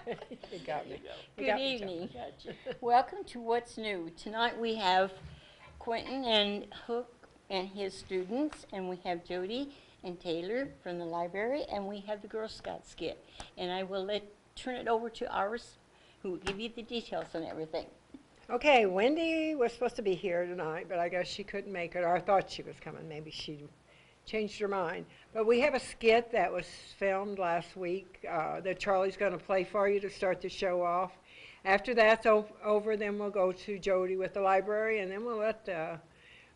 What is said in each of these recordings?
You got me. You Good got me, Joe. evening. Welcome to What's New. Tonight we have Quentin and Hook and his students, and we have Jody and Taylor from the library, and we have the Girl Scout skit. And I will turn it over to ours, who will give you the details on everything. Okay, Wendy was supposed to be here tonight, but I guess she couldn't make it, or I thought she was coming. Maybe she changed her mind. But we have a skit that was filmed last week that Charlie's going to play for you to start the show off. After that's over, then we'll go to Jody with the library, and then we'll let the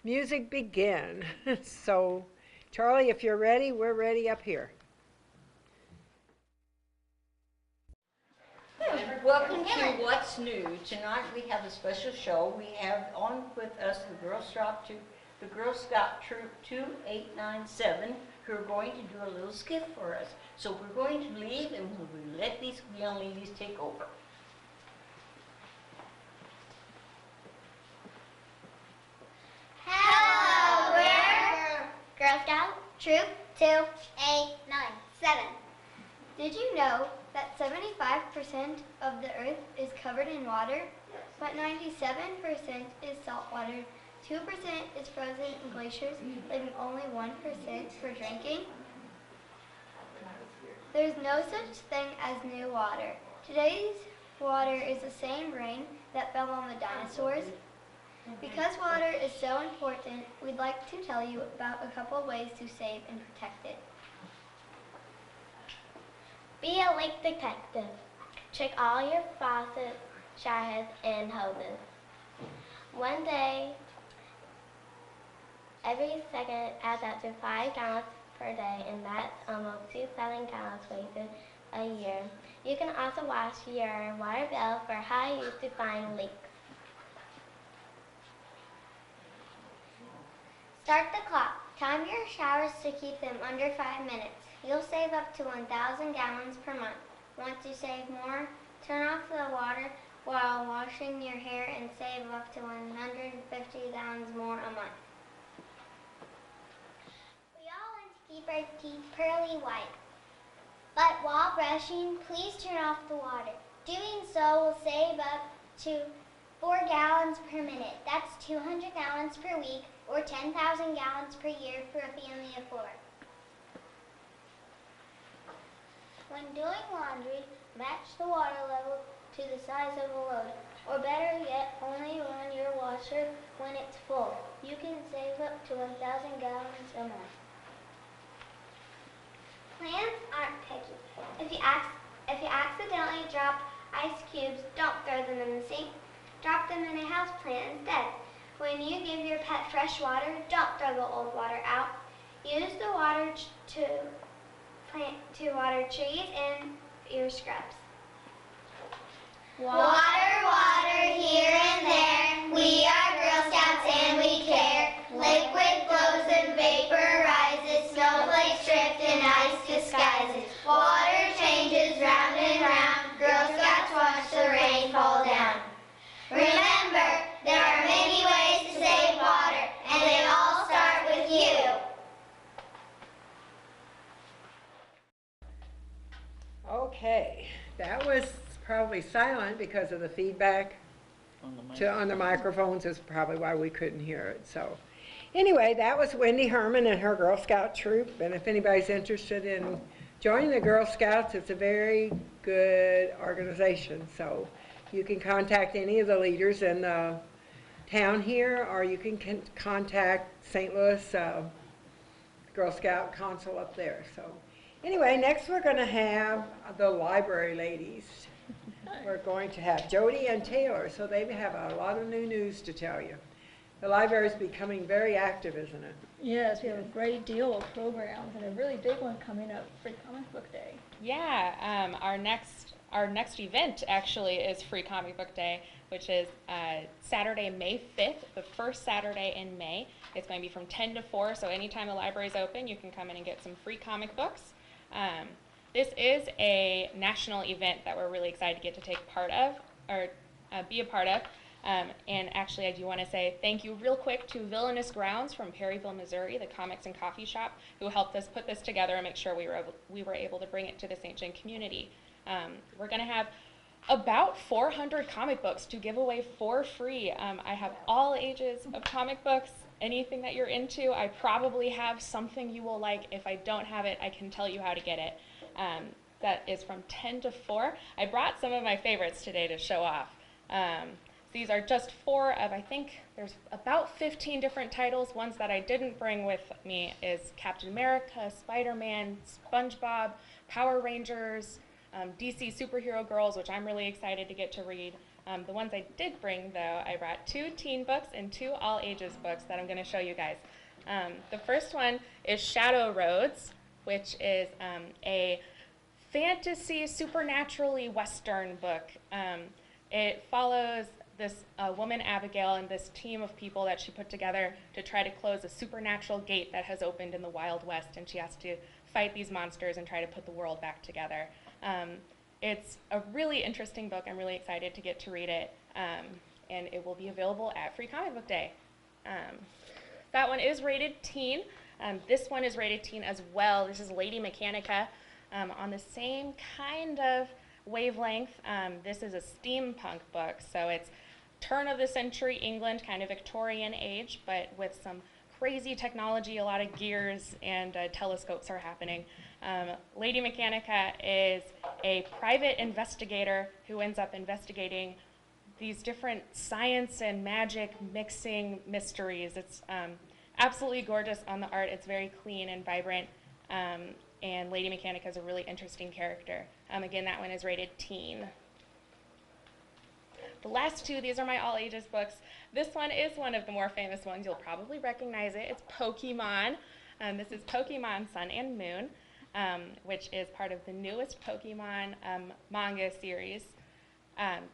music begin. So, Charlie, if you're ready, we're ready up here. Welcome to What's New. Tonight we have a special show. We have on with us the Girl Scout Troop 2897, who are going to do a little skit for us. So we're going to leave, and we'll let these young ladies take over. Hello, we're Girl Scout Troop 2897. Did you know that 75% of the earth is covered in water, but 97% is salt water? 2% is frozen in glaciers, leaving only 1% for drinking. There's no such thing as new water. Today's water is the same rain that fell on the dinosaurs. Because water is so important, we'd like to tell you about a couple ways to save and protect it. Be a leak detective. Check all your faucets, shower heads, and hoses. One day, every second adds up to 5 gallons per day, and that's almost 2,000 gallons wasted a year. You can also watch your water bill for how you used to find leaks. Start the clock. Time your showers to keep them under 5 minutes. You'll save up to 1,000 gallons per month. Want to save more? Turn off the water while washing your hair and save up to 150 gallons more a month. We all want to keep our teeth pearly white. But while brushing, please turn off the water. Doing so will save up to 4 gallons per minute. That's 200 gallons per week, or 10,000 gallons per year for a family of 4. When doing laundry, match the water level to the size of the load, or better yet, only run your washer when it's full. You can save up to 1,000 gallons a month. Plants aren't picky. If you accidentally drop ice cubes, don't throw them in the sink. Drop them in a house plant instead. When you give your pet fresh water, don't throw the old water out. Use the water to water trees and your scrubs. Water, water, here and there. We are Girl Scouts and we care. Liquid flows and vapor rises. Snowflakes drift and ice disguises. Water changes round and round. Girl Scouts watch the rain fall down. Remember, there are many ways to save water, and they all start with you. Okay, that was probably silent because of the feedback on the microphones is probably why we couldn't hear it. So anyway, that was Wendy Herman and her Girl Scout troop. And if anybody's interested in joining the Girl Scouts, it's a very good organization. So you can contact any of the leaders in the town here, or you can contact St. Louis Girl Scout Council up there. So anyway, next we're going to have the library ladies. We're going to have Jody and Taylor, so they have a lot of new news to tell you. The library is becoming very active, isn't it? Yes, we have a great deal of programs and a really big one coming up, Free Comic Book Day. Yeah, our next event actually is Free Comic Book Day, which is Saturday, May 5th, the first Saturday in May. It's going to be from 10 to 4, so anytime the library is open, you can come in and get some free comic books. This is a national event that we're really excited to get to take part of, or be a part of. And actually, I do want to say thank you real quick to Villainous Grounds from Perryville, Missouri, the comics and coffee shop, who helped us put this together and make sure we were able to bring it to the St. John community. We're going to have about 400 comic books to give away for free. I have all ages of comic books, anything that you're into. I probably have something you will like. If I don't have it, I can tell you how to get it. That is from 10 to 4. I brought some of my favorites today to show off. These are just 4 of, I think there's about 15 different titles. Ones that I didn't bring with me is Captain America, Spider-Man, SpongeBob, Power Rangers, DC Superhero Girls, which I'm really excited to get to read. The ones I did bring, though, I brought 2 teen books and 2 all ages books that I'm going to show you guys. The first one is Shadow Roads, which is a fantasy, supernaturally Western book. It follows this woman, Abigail, and this team of people that she put together to try to close a supernatural gate that has opened in the Wild West, and she has to fight these monsters and try to put the world back together. It's a really interesting book. I'm really excited to get to read it, and it will be available at Free Comic Book Day. That one is rated teen. This one is rated teen as well. This is Lady Mechanica, on the same kind of wavelength. This is a steampunk book, so it's turn of the century England, kind of Victorian age, but with some crazy technology, a lot of gears and telescopes are happening. Lady Mechanica is a private investigator who ends up investigating these different science and magic mixing mysteries. It's absolutely gorgeous on the art. It's very clean and vibrant, and Lady Mechanica is a really interesting character. Again, that one is rated teen. The last 2, these are my all ages books. This one is one of the more famous ones. You'll probably recognize it. It's Pokemon. This is Pokemon Sun and Moon, which is part of the newest Pokemon manga series.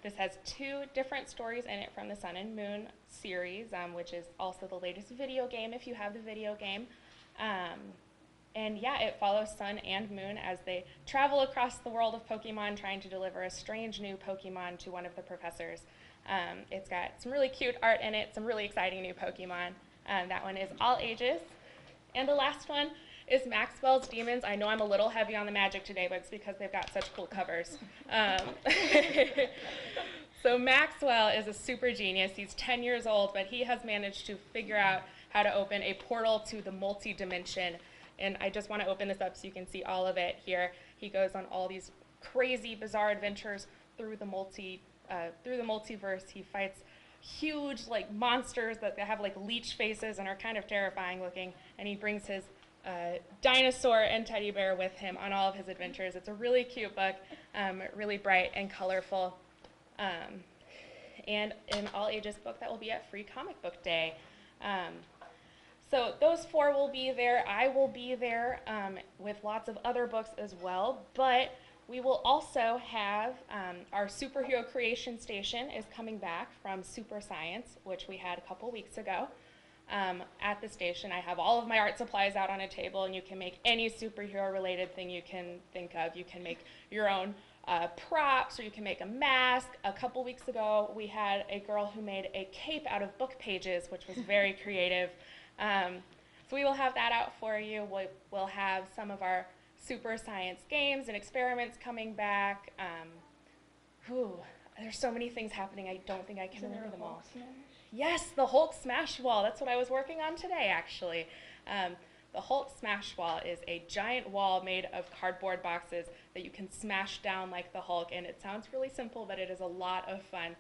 This has 2 different stories in it from the Sun and Moon series, which is also the latest video game if you have the video game. And yeah, it follows Sun and Moon as they travel across the world of Pokemon trying to deliver a strange new Pokemon to one of the professors. It's got some really cute art in it, some really exciting new Pokemon. That one is all ages. And the last one is Maxwell's Demons. I know I'm a little heavy on the magic today, but it's because they've got such cool covers. So Maxwell is a super genius. He's 10 years old, but he has managed to figure out how to open a portal to the multi-dimension. And I just want to open this up so you can see all of it here. He goes on all these crazy, bizarre adventures through the multiverse. He fights huge, like, monsters that have like leech faces and are kind of terrifying looking. And he brings his dinosaur and teddy bear with him on all of his adventures. It's a really cute book, really bright and colorful, and an all ages book that will be at Free Comic Book Day. So those 4 will be there. I will be there with lots of other books as well, but we will also have our superhero creation station is coming back from Super Science, which we had a couple weeks ago. At the station, I have all of my art supplies out on a table, and you can make any superhero related thing you can think of. You can make your own props, or you can make a mask. A couple weeks ago, we had a girl who made a cape out of book pages, which was very creative. So we will have that out for you. We'll have some of our Super Science games and experiments coming back. There's so many things happening. I don't think I can remember them all. Yes, the Hulk Smash Wall. That's what I was working on today, actually. The Hulk Smash Wall is a giant wall made of cardboard boxes that you can smash down like the Hulk, and it sounds really simple, but it is a lot of fun.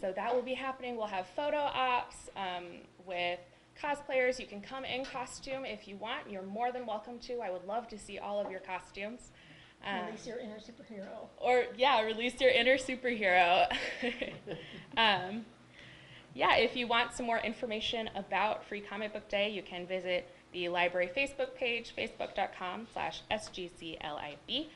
So that will be happening. We'll have photo ops with cosplayers. You can come in costume if you want. You're more than welcome to. I would love to see all of your costumes. Release your inner superhero. Or, yeah, release your inner superhero. Yeah, if you want some more information about Free Comic Book Day, you can visit the library Facebook page, facebook.com/sgclib.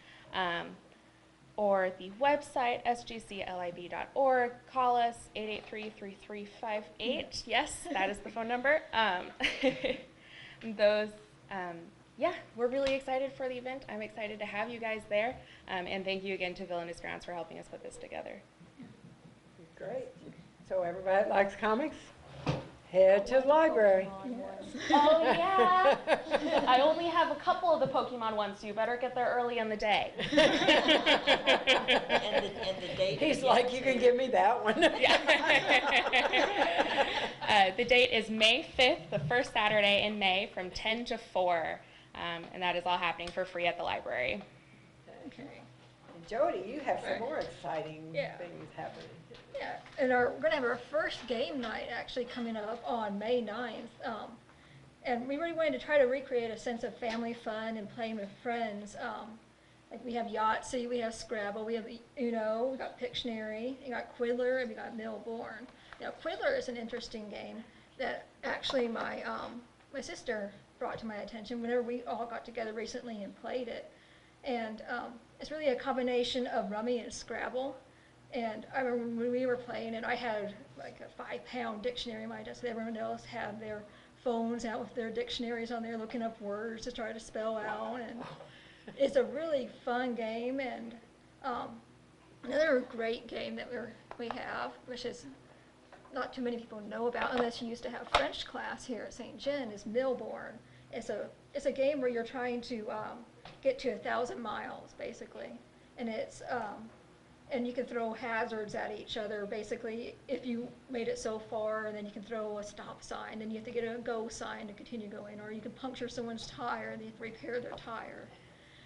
Or the website, sgclib.org. Call us, 883-3358. Yes, that is the phone number. Yeah, we're really excited for the event. I'm excited to have you guys there. And thank you again to Villainous Grounds for helping us put this together. Great. So everybody that likes comics, head to the library. Yes. Oh, Yeah. I only have a couple of the Pokemon ones, so you better get there early in the day. And the date. He's like, you can give me that one. The date is May 5th, the first Saturday in May from 10 to 4. And that is all happening for free at the library. Okay. And Jody, you have some more exciting Yeah. things happening. Yeah, and we're going to have our first game night actually coming up on May 9th. And we really wanted to try to recreate a sense of family fun and playing with friends. Like we have Yahtzee, we have Scrabble, we have Uno, we got Pictionary, we got Quiddler, and we got Millborn. Now Quiddler is an interesting game that actually my sister brought to my attention whenever we all got together recently and played it. And it's really a combination of Rummy and Scrabble. And I remember when we were playing it, I had like a 5-pound dictionary in my desk. Everyone else had their phones out with their dictionaries on there looking up words to try to spell out. And it's a really fun game. And another great game that we have, which is not too many people know about unless you used to have French class here at St. John, is Millborn. It's a game where you're trying to get to 1,000 miles, basically. And it's and you can throw hazards at each other, basically, if you made it so far, and then you can throw a stop sign, and you have to get a go sign to continue going, or you can puncture someone's tire, and they have to repair their tire.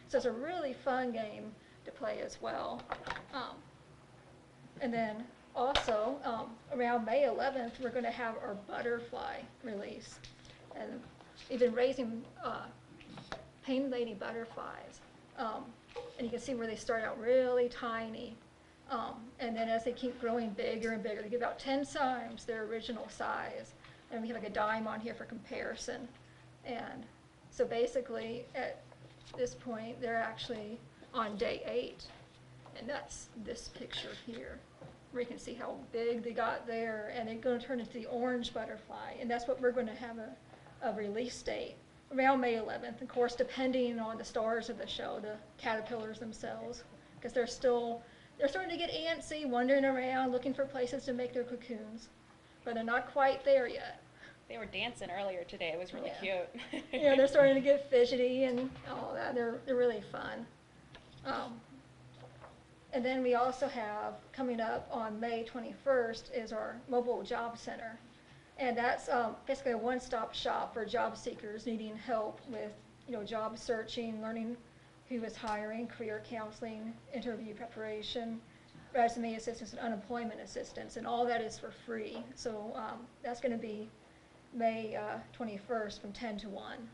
So it's a really fun game to play as well. And then also, around May 11th, we're going to have our butterfly release. And we've been raising painted lady butterflies. And you can see where they start out really tiny. And then as they keep growing bigger and bigger, they get about 10 times their original size. And we have like a dime on here for comparison. And so basically, at this point, they're actually on day 8. And that's this picture here, where you can see how big they got there. And they're going to turn into the orange butterfly. And that's what we're going to have a release date, around May 11th. Of course, depending on the stars of the show, the caterpillars themselves, because they're starting to get antsy, wandering around, looking for places to make their cocoons, but they're not quite there yet. They were dancing earlier today. It was really cute. Yeah, they're starting to get fidgety and all that. They're really fun. And then we also have, coming up on May 21st, is our mobile job center. And that's basically a one-stop shop for job seekers needing help with, job searching, learning who is hiring, career counseling, interview preparation, resume assistance, and unemployment assistance, and all that is for free. So that's going to be May 21st from 10 to 1.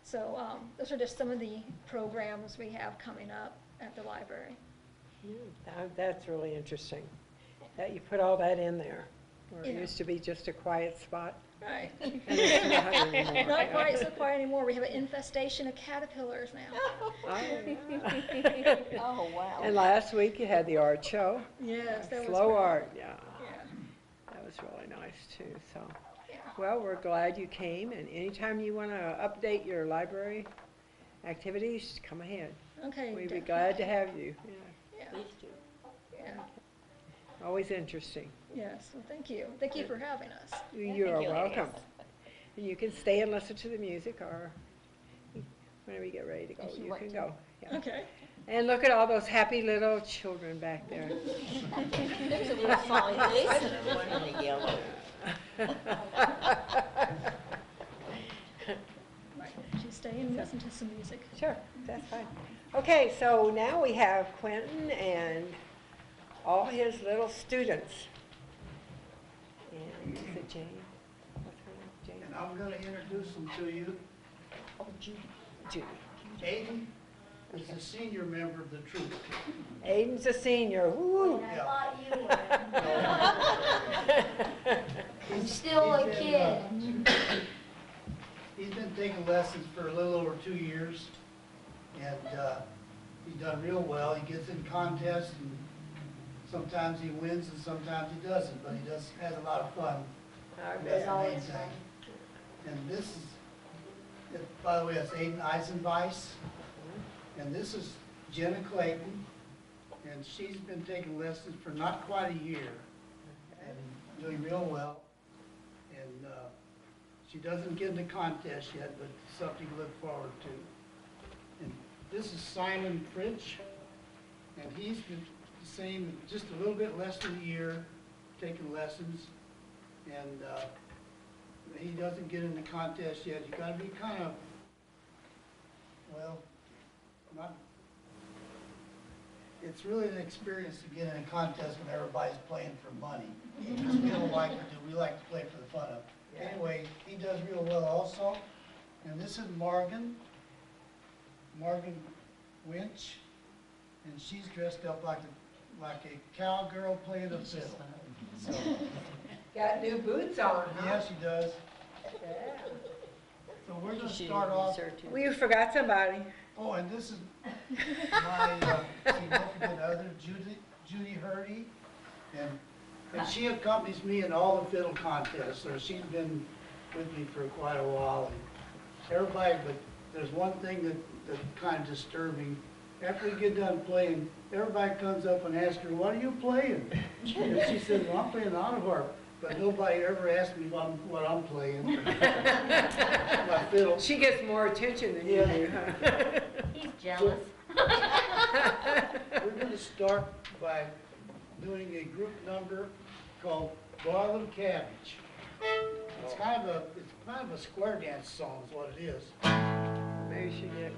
So those are just some of the programs we have coming up at the library. That's really interesting, that you put all that in there, where it Yeah. used to be just a quiet spot. Right. And it's not anymore. Not quite so quiet anymore. We have an infestation of caterpillars now. Oh, yeah. Oh, wow. And last week you had the art show. Yes, that was Slow great. art, yeah. Yeah. That was really nice too, so. Yeah. Well, we're glad you came, and anytime you want to update your library activities, come ahead. Okay. We'd be glad to have you. Yeah. Yeah. Please do. Yeah. Always interesting. Yes. Well, thank you. Thank you for having us. You are thank you, ladies. welcome. And you can stay and listen to the music, or whenever you get ready to go, If you you want can to. go. Yeah. Okay. And look at all those happy little children back there. There's a little smiley face and a one in the yellow. Right. She's staying and listen to some music. Sure, that's fine. Okay, so now we have Quentin and all his little students. And is it Jane? What's her name? Jane? And I'm going to introduce them to you. Oh, Judy. Judy. Aiden is the senior member of the troop. Aiden's a senior. Woo! I Yeah. thought you were. I'm still a kid. He's been taking lessons for a little over 2 years, and he's done real well. He gets in contests, and sometimes he wins and sometimes he doesn't, but he has a lot of fun. That's the main thing. And this is, by the way, that's Aiden Eisenweiss, and this is Jenna Clayton, and she's been taking lessons for not quite a year, and doing real well. And She doesn't get in the contest yet, but something to look forward to. And this is Simon Fritsch, and he's the same, just a little bit less than a year, taking lessons. And he doesn't get in the contest yet. You gotta be kind of, well, not, it's really an experience to get in a contest when everybody's playing for money. Because we don't like to do, we like to play for the fun of it. Anyway, he does real well also. And this is Morgan Winch, and she's dressed up like a cowgirl playing the fiddle. So, Got new boots on, huh? yeah, she does. Yeah. So we're gonna start off. Well, you forgot somebody. Oh, and this is my significant other, Judy Hurdy, and she accompanies me in all the fiddle contests, so she's been with me for quite a while. And everybody, but there's one thing that's kind of disturbing. After we get done playing, everybody comes up and asks her, "What are you playing?" And she says, "Well, I'm playing the honor harp." But nobody ever asked me what I'm playing. My fiddle. She gets more attention than you do, huh? He's jealous. We're going to start by doing a group number called Boil and Cabbage. It's kind of a square dance song is what it is. Maybe she did.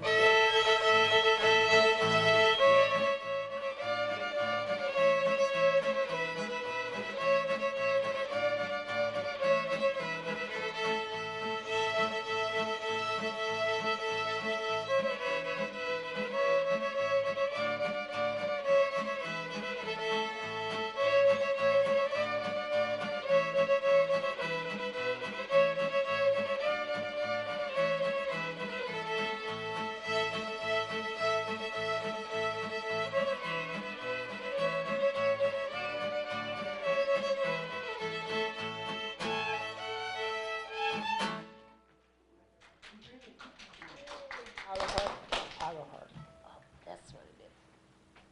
That's what it is.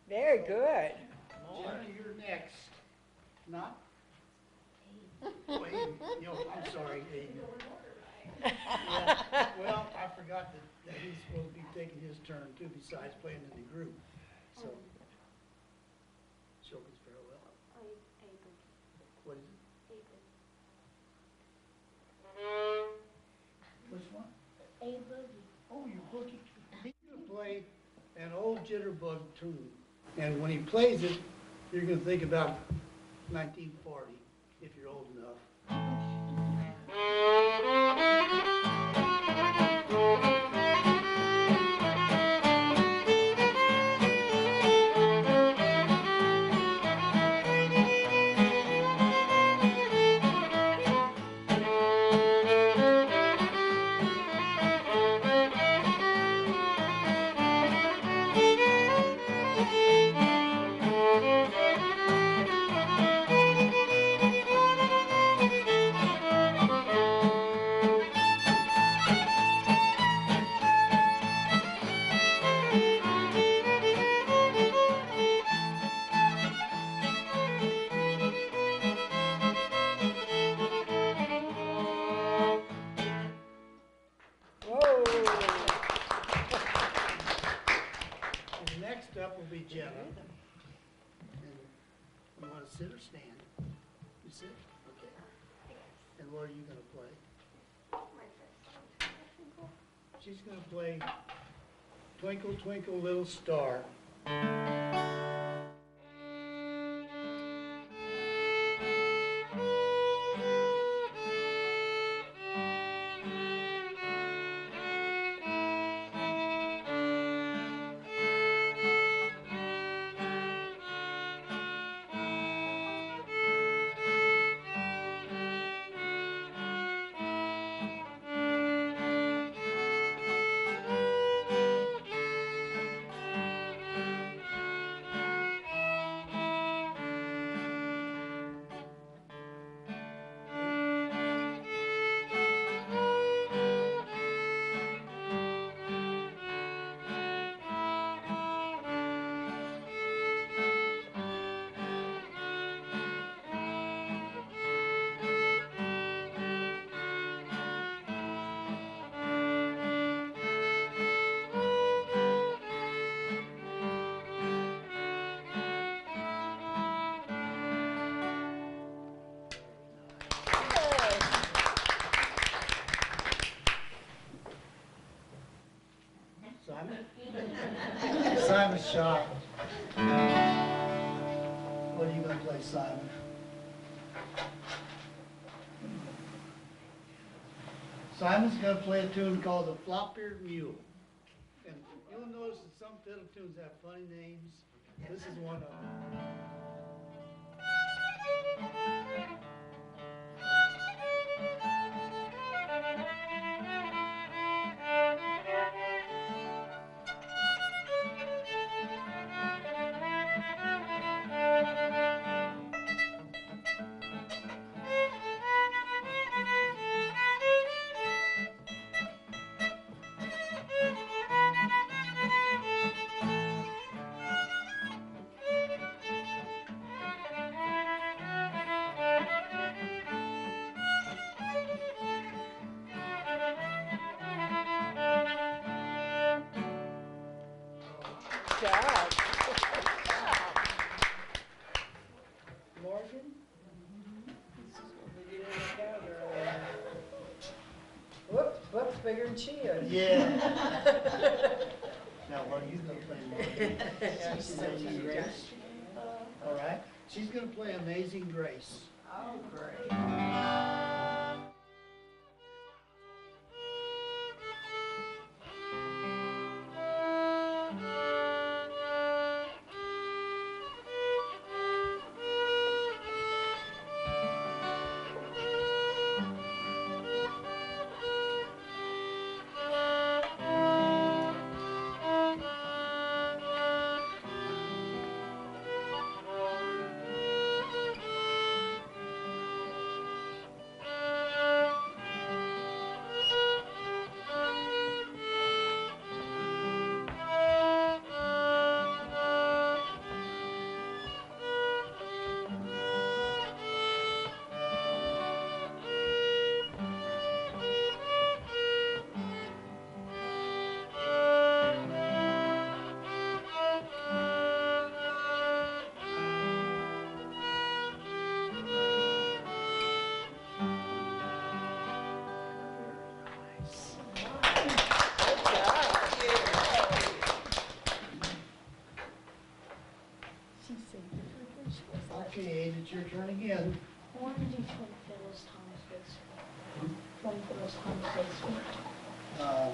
Very good. Jenna, you're next. Not? Oh, Aiden. I'm sorry, Aiden. Yeah, well, I forgot that he's supposed to be taking his turn too, besides playing in the group. So, Shokin's farewell. What is it? Which one? Oh, your boogie. He's gonna play an old jitterbug tune, and when he plays it, you're gonna think about 1940, if you're old enough. Whoa. And next up will be Jenna. And you want to sit or stand? You sit? Okay. And what are you going to play? She's going to play Twinkle, Twinkle, Little Star. kind of shy. What are you gonna play, Simon? Simon's gonna play a tune called the Flop-Eared Mule. And you'll notice that some fiddle tunes have funny names. This is one of them. job. Morgan? Whoops, bigger than she is. Yeah. Now, what are you gonna play, Morgan? Amazing Grace. All right. She's gonna play Amazing Grace. Oh, great. Okay, Aid, it's your turn again. I want to do Twin Fiddles, Thomas Waitsfield. Twin Fiddles, Thomas Waitsfield. Uh,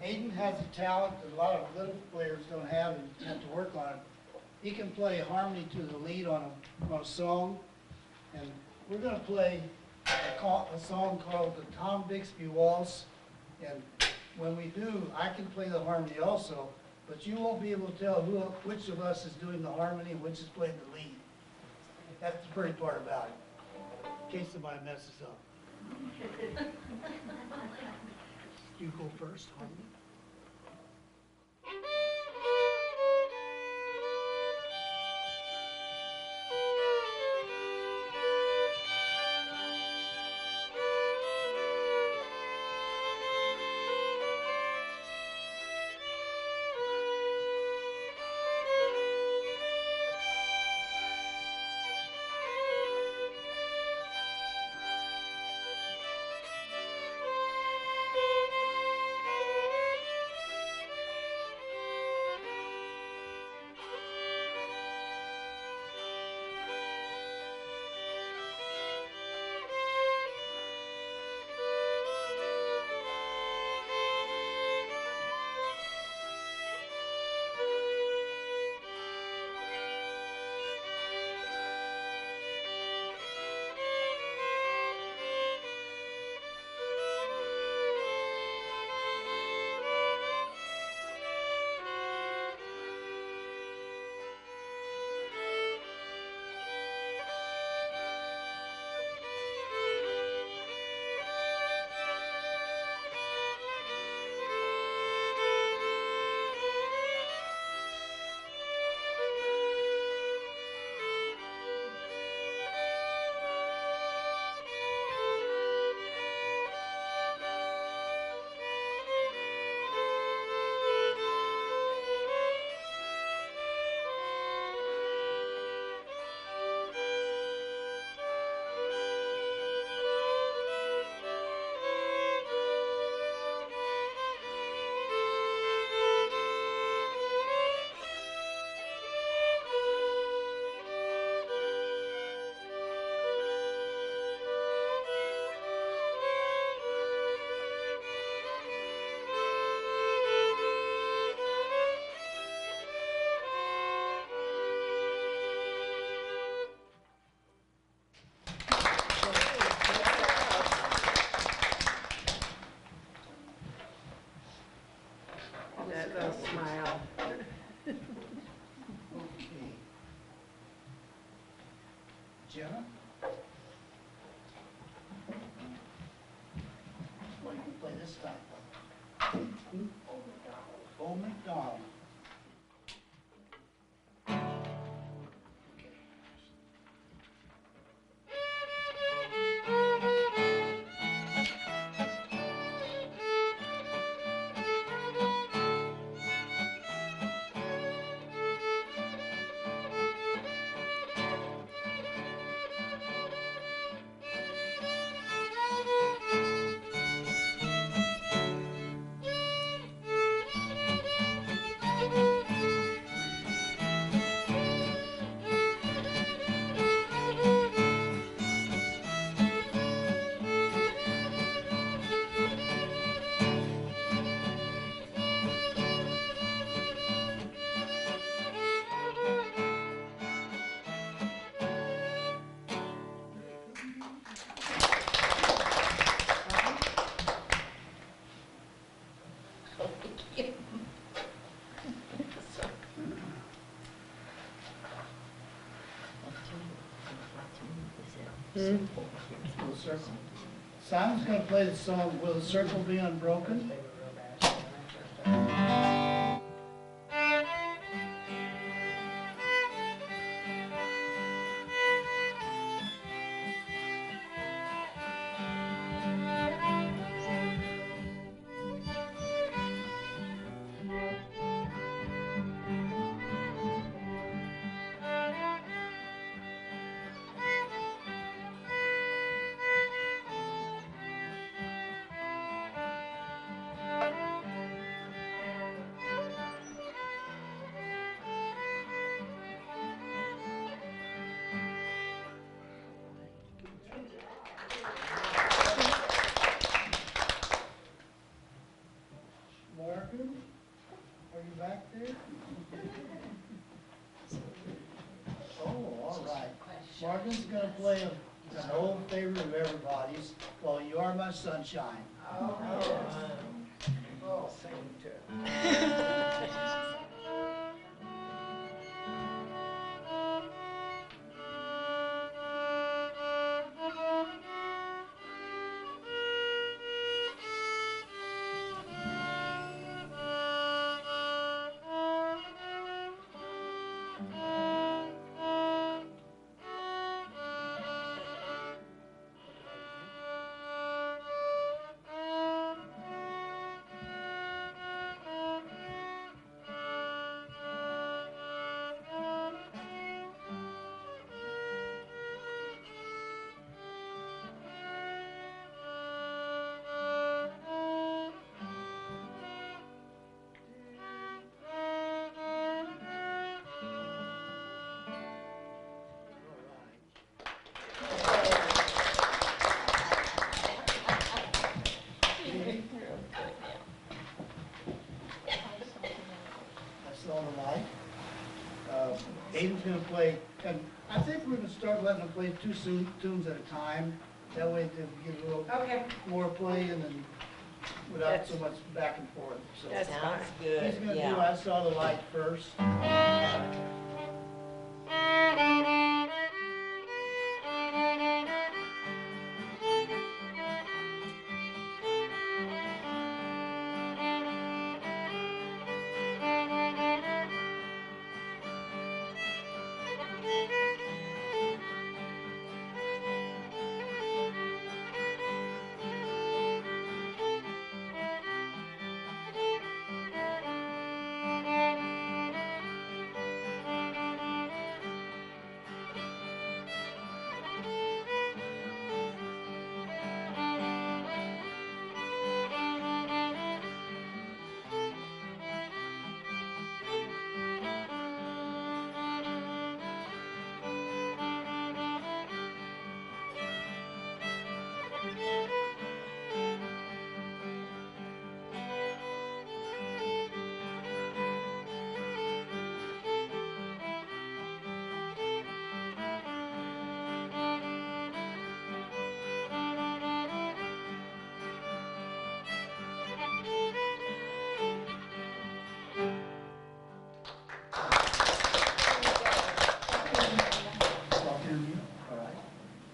Aiden has a talent that a lot of little players don't have and have to work on it. He can play harmony to the lead on a song, and we're going to play a song called the Tom Bixby Waltz, and when we do, I can play the harmony also, but you won't be able to tell which of us is doing the harmony and which is playing the lead. That's the pretty part about it, in case somebody messes up. You go first, harmony. this time. Old MacDonald. Little Circle. Simon's going to play the song, Will the Circle Be Unbroken? Morgan, are you back there? Oh, all right. Morgan's going to play an old favorite of everybody's, Well, You Are My Sunshine. Oh, sing to. Aiden's going to play, and I think we're going to start letting them play two tunes at a time. That way they get a little more play and then without so much back and forth. So That's fine. Sounds good, he's going to yeah. do I Saw the Light first.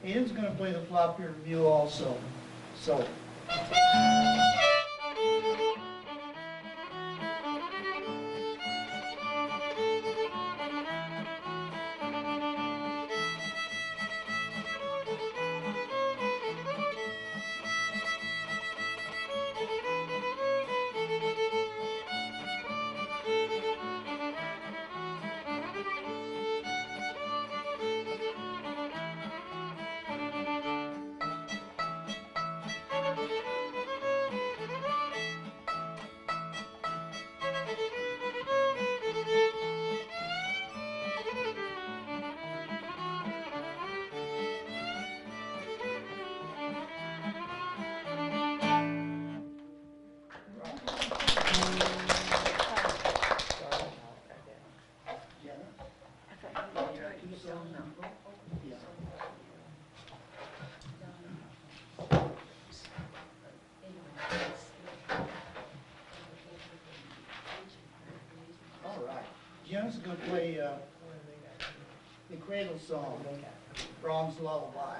Aiden's going to play the flop ear mule also. So. Simon's gonna play, the Cradle Song, Brahms' Lullaby.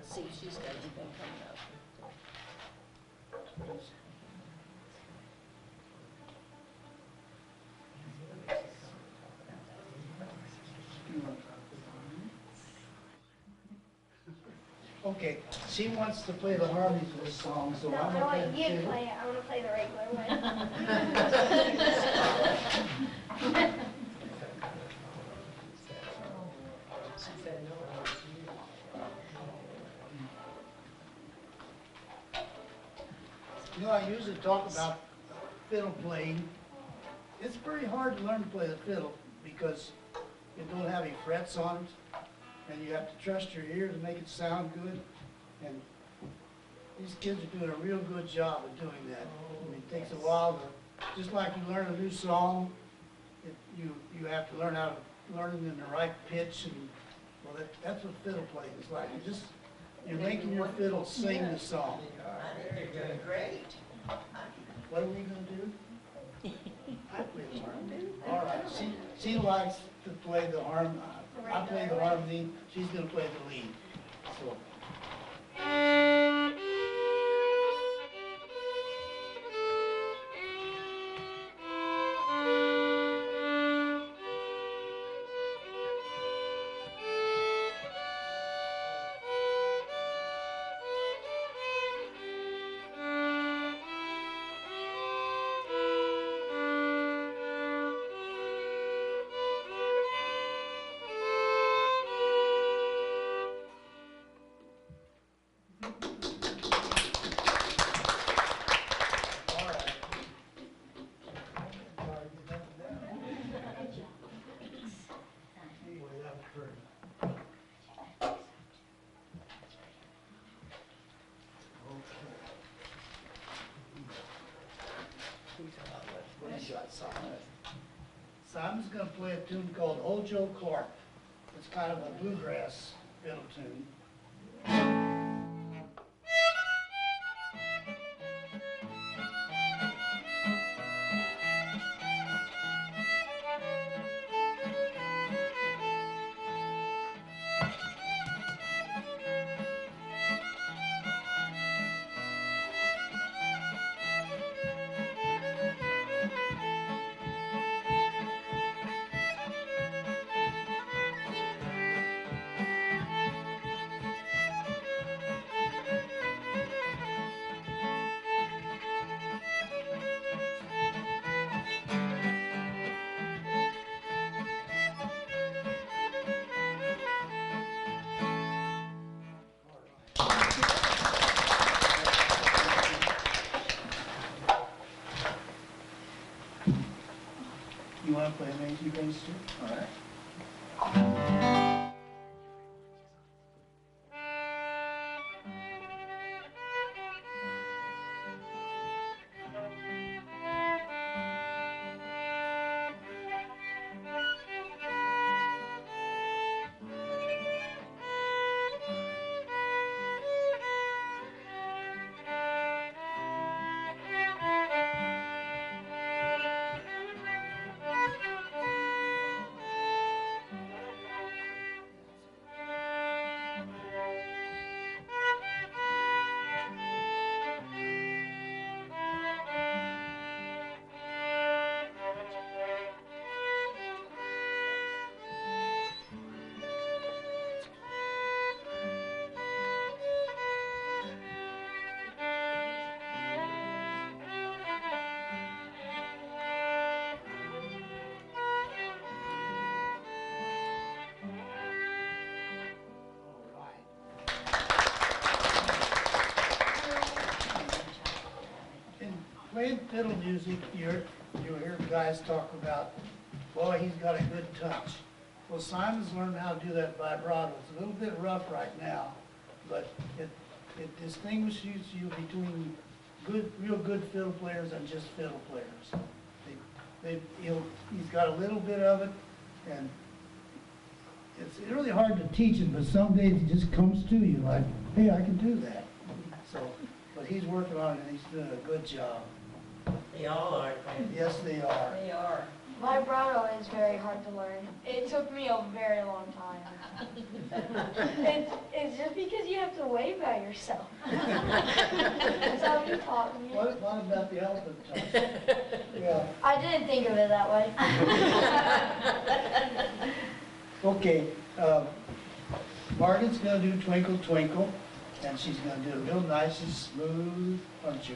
See if she's got anything coming up. Okay, she wants to play the harmonies of this song, so No, I'm I gonna want play you the to fiddle. play it. I want to play the regular one. You know, I usually talk about fiddle playing. It's pretty hard to learn to play the fiddle because you don't have any frets on it, and you have to trust your ear to make it sound good. And these kids are doing a real good job of doing that. I mean, it takes a while to, just like you learn a new song, you have to learn how to learn it in the right pitch, and well, that's what fiddle playing is like. You're making your fiddle sing the song. Great. What are we gonna do? I play the harmony. All right, she likes to play the harmony. I play the harmony, she's gonna play the lead, so. Simon's gonna play a tune called Old Joe Clark. It's kind of a bluegrass fiddle tune. You wanna play Amazing Grace too? All right. play fiddle music, you'll hear guys talk about, boy, he's got a good touch. Well, Simon's learned how to do that vibrato. It's a little bit rough right now, but it distinguishes you between real good fiddle players and just fiddle players. He's got a little bit of it, and it's really hard to teach him, but some days it just comes to you like, hey, I can do that. So, but he's working on it, and he's doing a good job. They all are. Yes, they are. They are. Vibrato is very hard to learn. It took me a very long time. It's just because you have to wave at yourself. That's how he taught me. What about the elephant touch? Yeah. I didn't think of it that way. Okay, Margaret's gonna do Twinkle Twinkle, and she's gonna do it real nice and smooth, aren't you?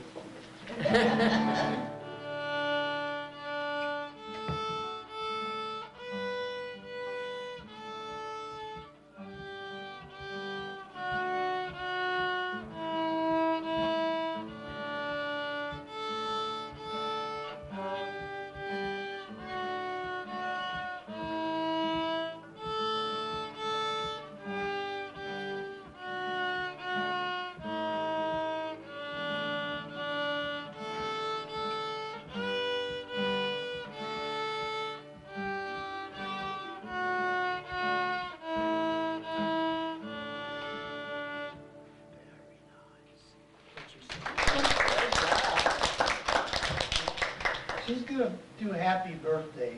She's gonna do Happy Birthday,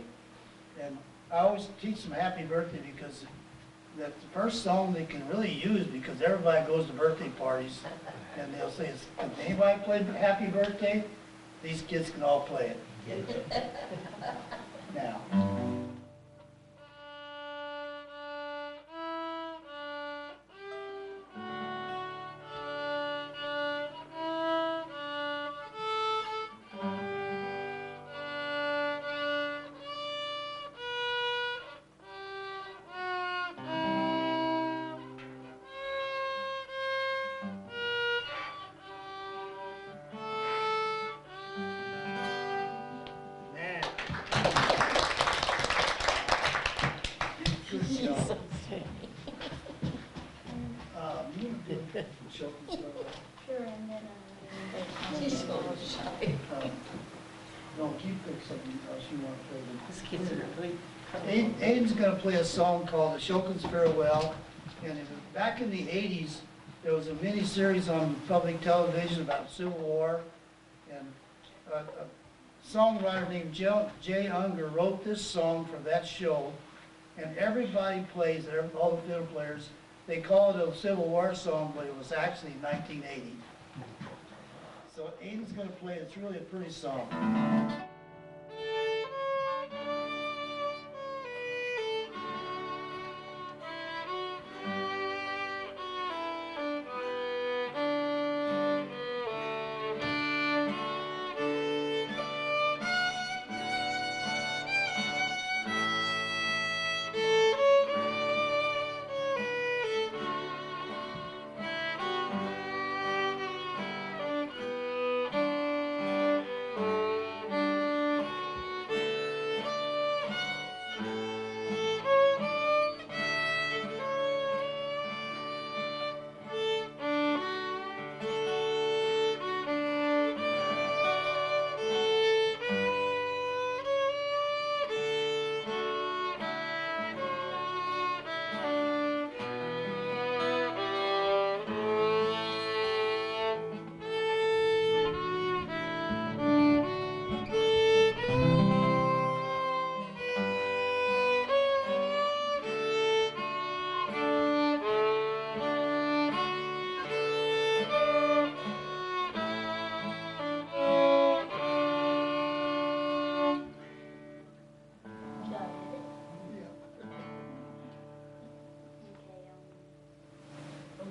and I always teach them Happy Birthday because that's the first song they can really use, because everybody goes to birthday parties and they'll say, can anybody play Happy Birthday? These kids can all play it. Now. Sure, and then She's so shy. No, keep pick something else you want to play. These kids are really. Aiden's going to play a song called The Shokin's Farewell. And back in the 80s, there was a mini-series on public television about the Civil War. And a songwriter named Jay Unger wrote this song for that show. And everybody plays it, all the fiddle players. They call it a Civil War song, but it was actually 1980. So Aiden's going to play it. It's really a pretty song.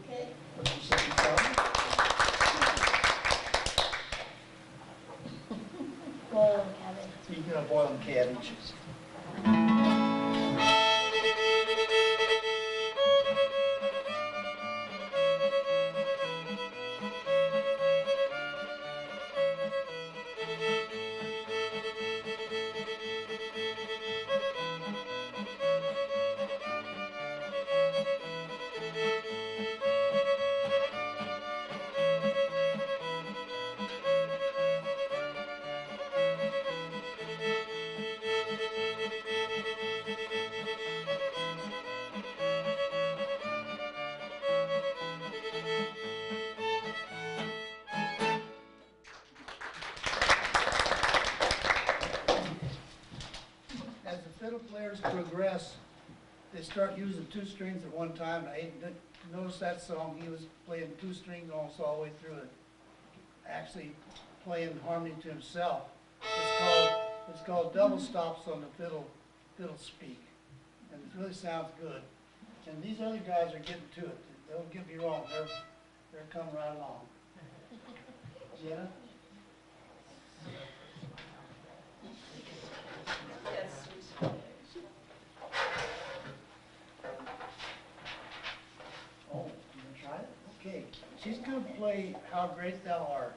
Okay. What's your second song? boiled cabbage. Speaking of boiled cabbages. players progress, they start using two strings at one time. I didn't notice that song, he was playing two strings almost all the way through it. Actually playing harmony to himself. It's called Double Stops on the Fiddle Speak. And it really sounds good. And these other guys are getting to it. Don't get me wrong, they're coming right along. Jenna? Oh, you gonna try it? Okay. She's gonna play How Great Thou Art.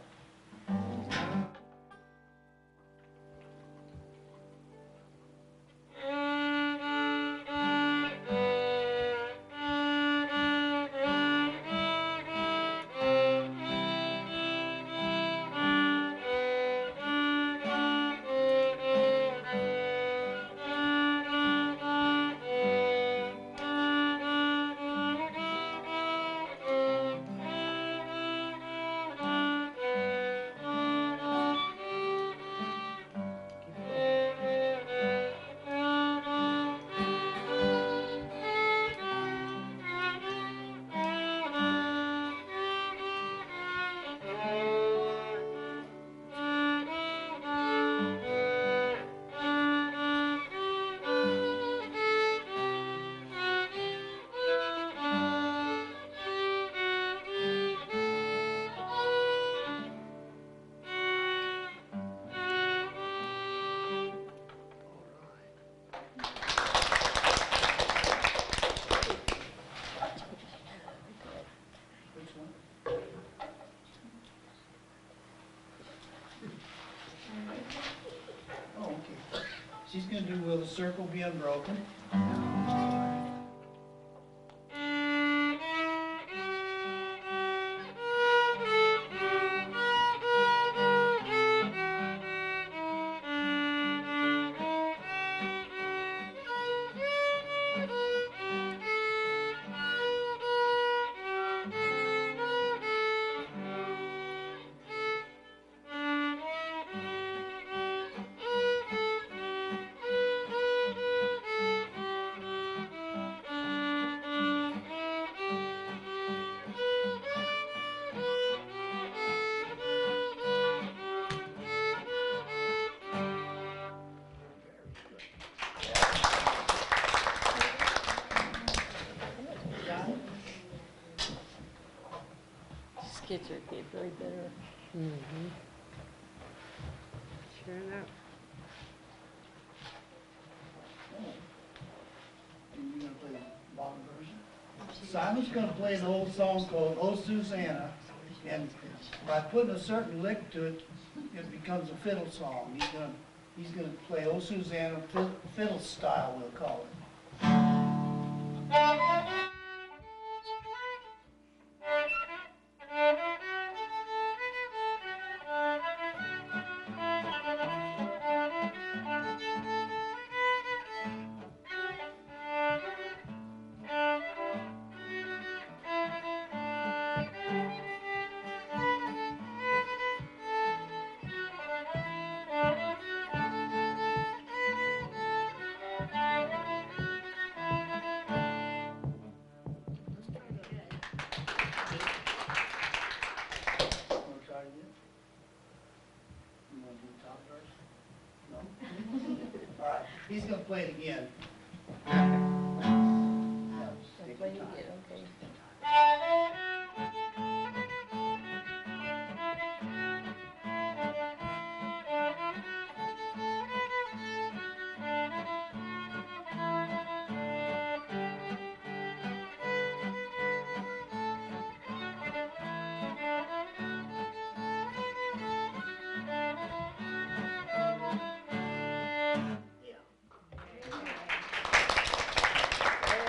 She's going to do Will the Circle Be Unbroken? Kids are getting very better. Mm-hmm. Sure enough. And you're going to play the bottom version? Simon's going to play an old song called Oh Susanna, and by putting a certain lick to it, it becomes a fiddle song. He's going to play Oh Susanna fiddle style, we'll call it. He's going to play it again. Play it again, okay.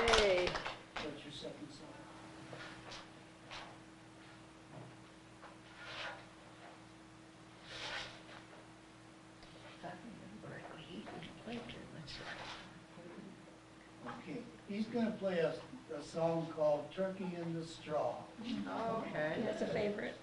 Hey. What's your second song? Okay, he's going to play a song called Turkey in the Straw. Okay. That's a favorite.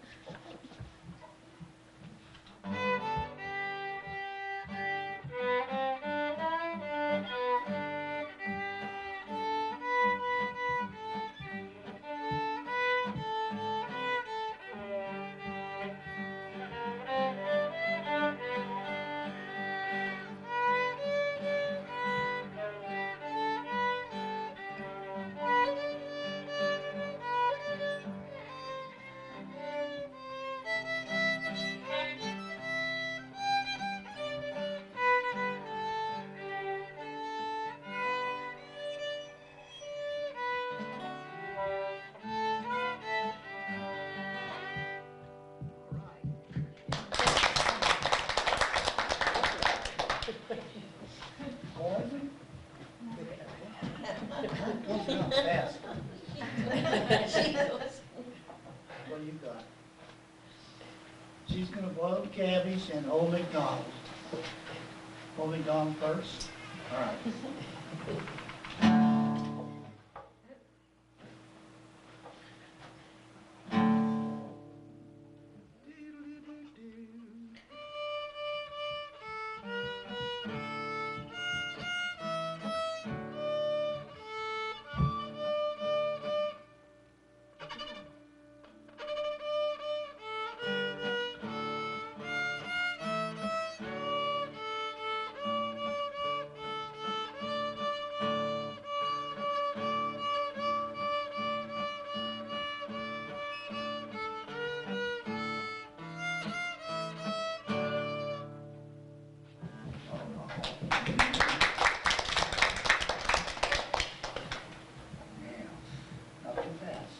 Yeah, fast. She goes, What do you got? She's gonna boil cabbage and Old McDonald. Old McDonald first? All right. Not too fast.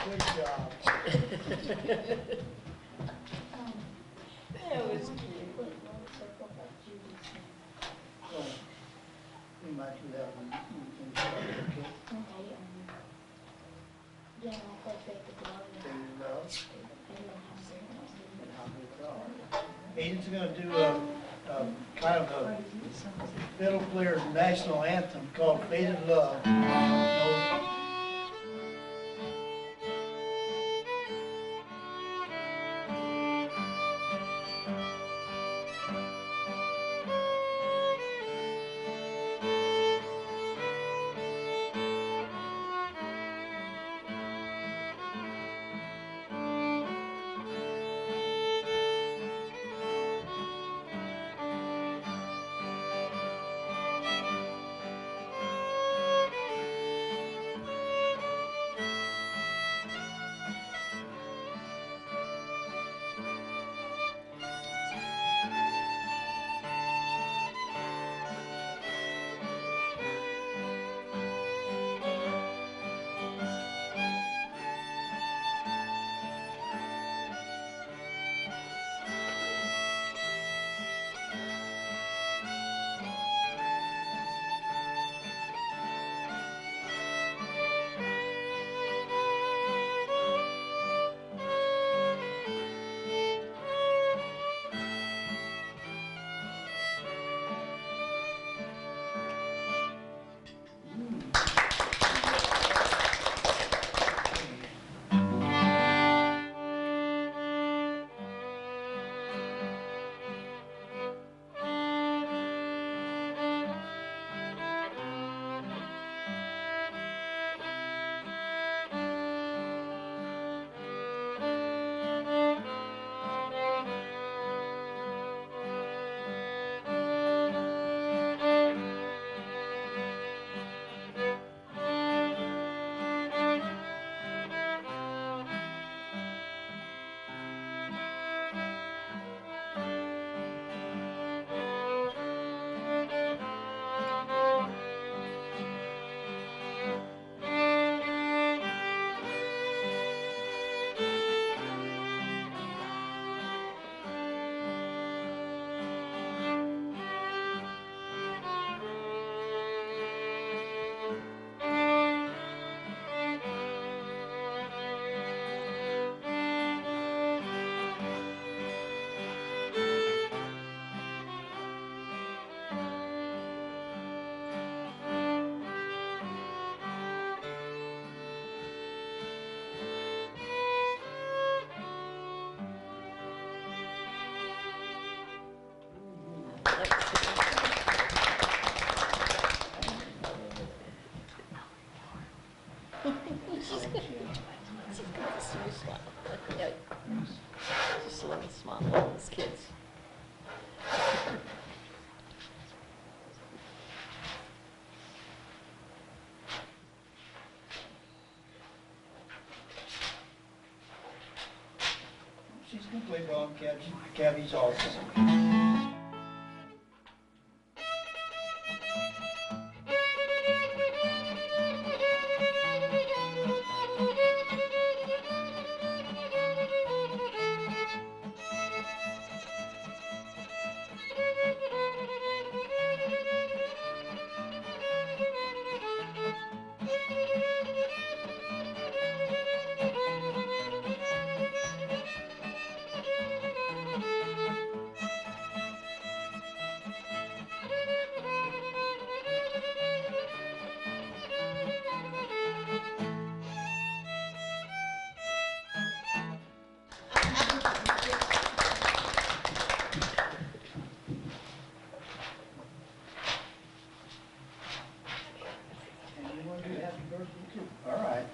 Good job. that was cute. So, we might do that one. Okay. Yeah, I play Fake the Glove. Faded Love. And How Good God. Aiden's gonna do a kind of a fiddle player's national anthem called Faded Love. No, She's got a small smile. Yeah. Just a little smile, those kids. She's gonna play Bob Cabbage also. And you want to do happy birthday too? All right.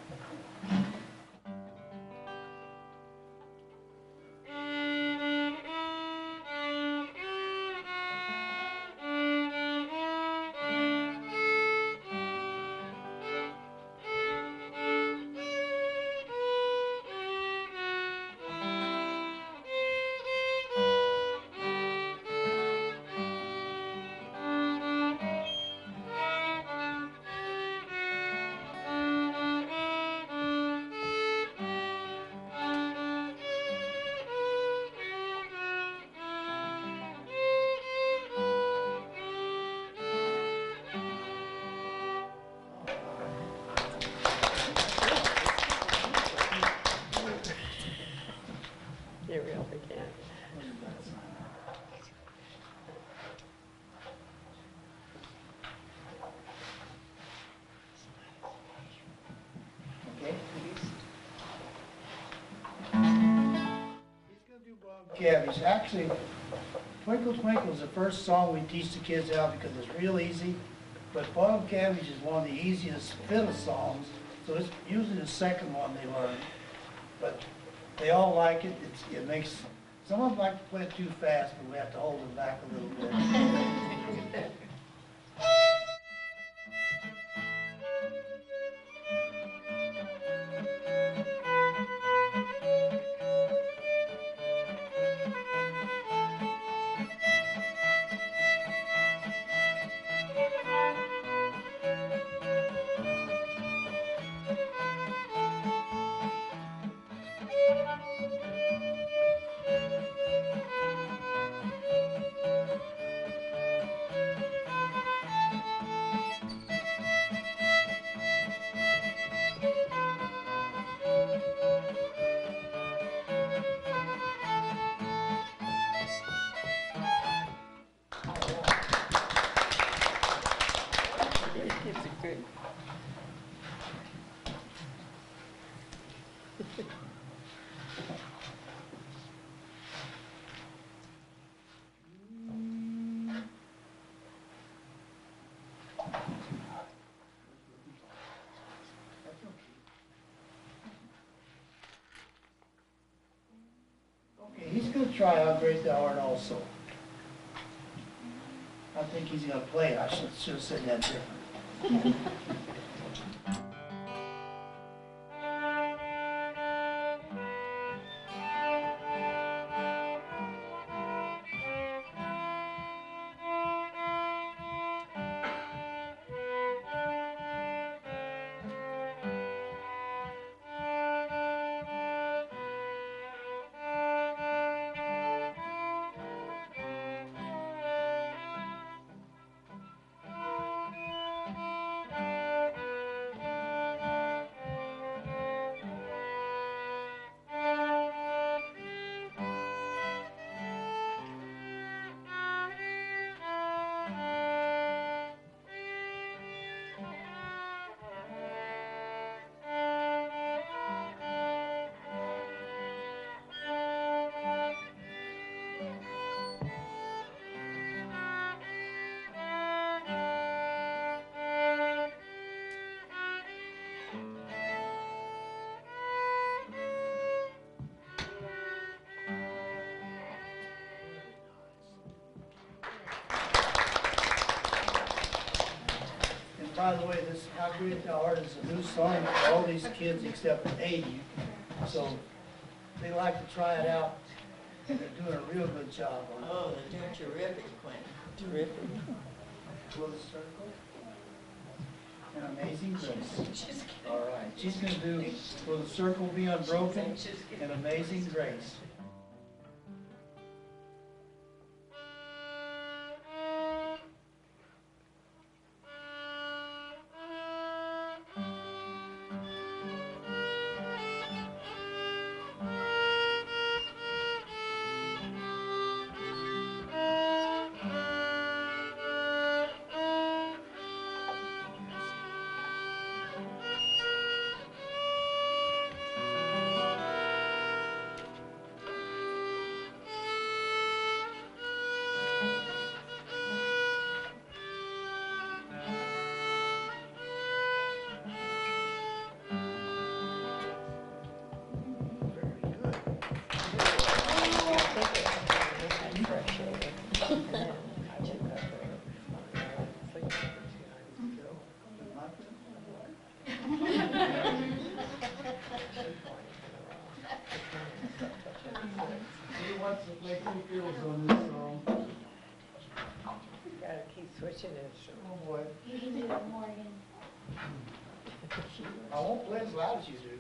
There we go, again. Okay. He's gonna do Bob Cabbage. Actually, Twinkle Twinkle is the first song we teach the kids out because it's real easy. But Bob Cabbage is one of the easiest fiddle songs, so it's usually the second one they learn. But they all like it. It makes, some of them like to play it too fast, but we have to hold them back a little bit. It's a good. Okay, he's gonna try How Great Thou Art also. I think he's gonna play it. I should have said that different. by the way, this How Great Thou Art is a new song for all these kids except 80. So they like to try it out, and they're doing a real good job on it. Oh, they're doing terrific, Quentin. Terrific. Will the circle? An Amazing Grace. All right, she's going to do Will the Circle Be Unbroken and Amazing Grace. Switching it. Oh boy. I won't play as loud as you do.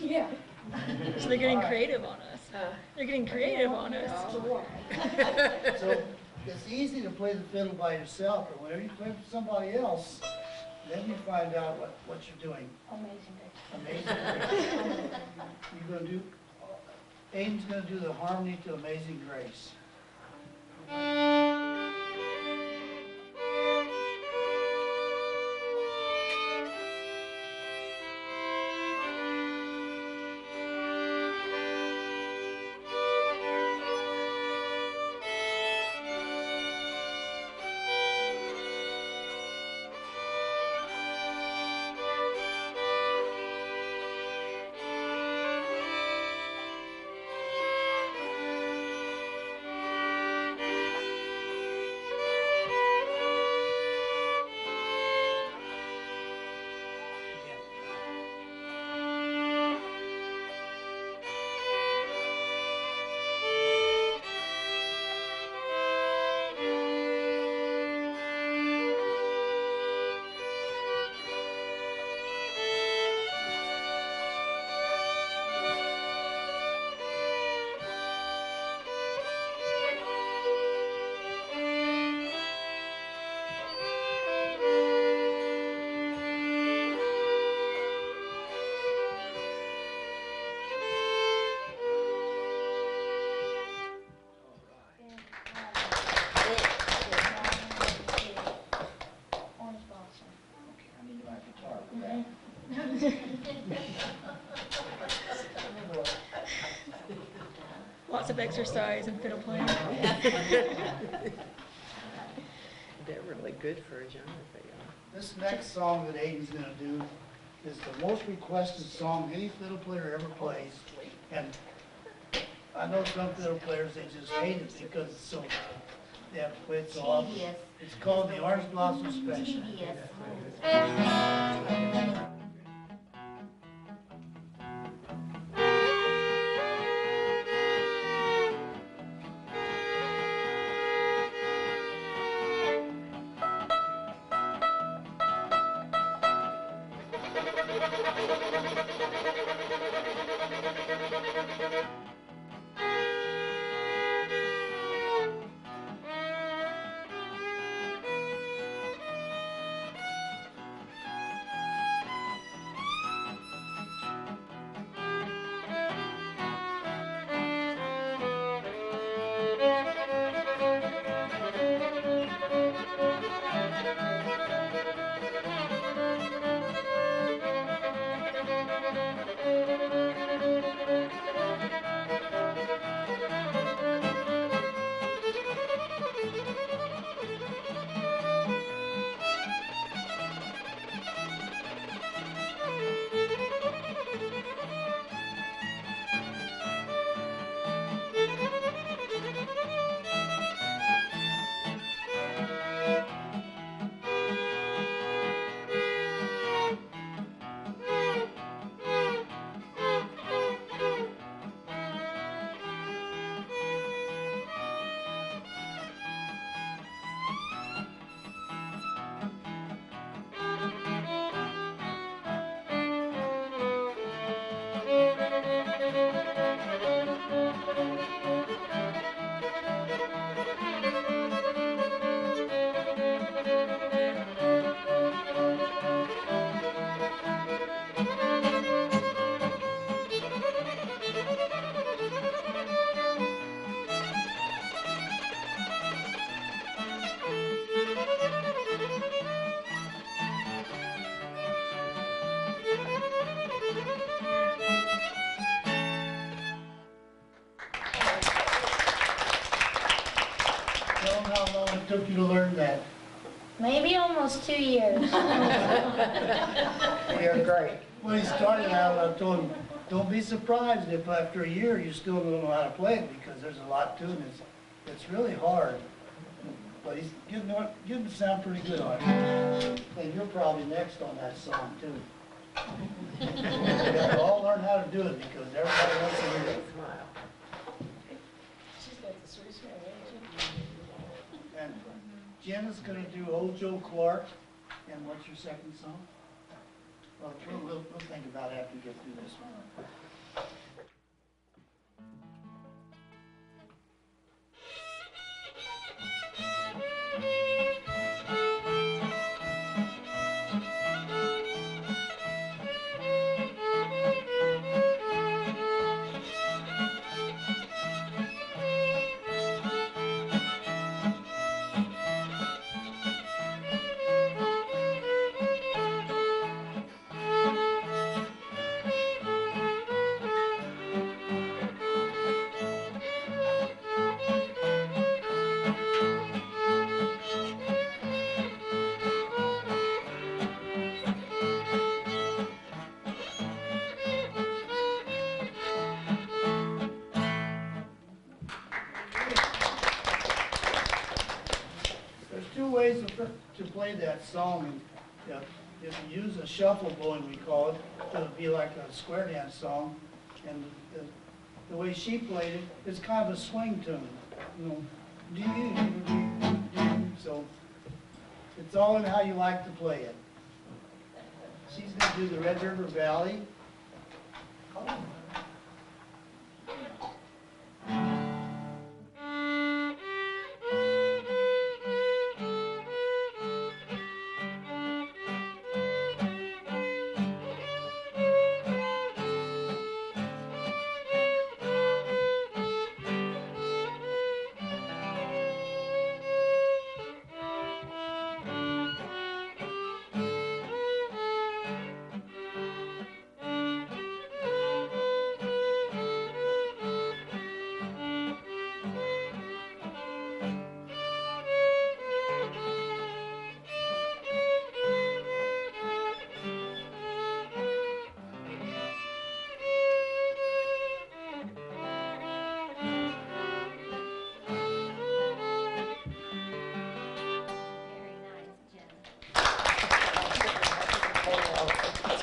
Yeah. So they're getting creative on us. They're getting creative on us. So it's easy to play the fiddle by yourself, but whenever you play for somebody else, then you find out what you're doing. Amazing Grace. You're going to do, Aiden's going to do the harmony to Amazing Grace. Lots of exercise and fiddle playing. They're really good for as young as they are. This next song that Aiden's going to do is the most requested song any fiddle player ever plays. And I know some fiddle players, they just hate it because it's so, they have to play it so often. It's called the Orange Blossom Special. Tell them how long it took you to learn that. Maybe almost 2 years. You're great. When he started out, I told him, don't be surprised if after a year you still don't know how to play it because there's a lot to it. It's really hard. But he's getting to sound pretty good on it. And you're probably next on that song too. You got to all learn how to do it because everybody wants to hear it. Smile. She's got the sweet smile, And Jen is going to do Old Joe Clark. And what's your second song? Well, we'll think about it after we get through this one. There's two ways to play that song. And, if you use a shuffle bowing, we call it, it'll be like a square dance song. And the way she played it, it's kind of a swing tune. You know, so it's all in how you like to play it. She's going to do the Red River Valley.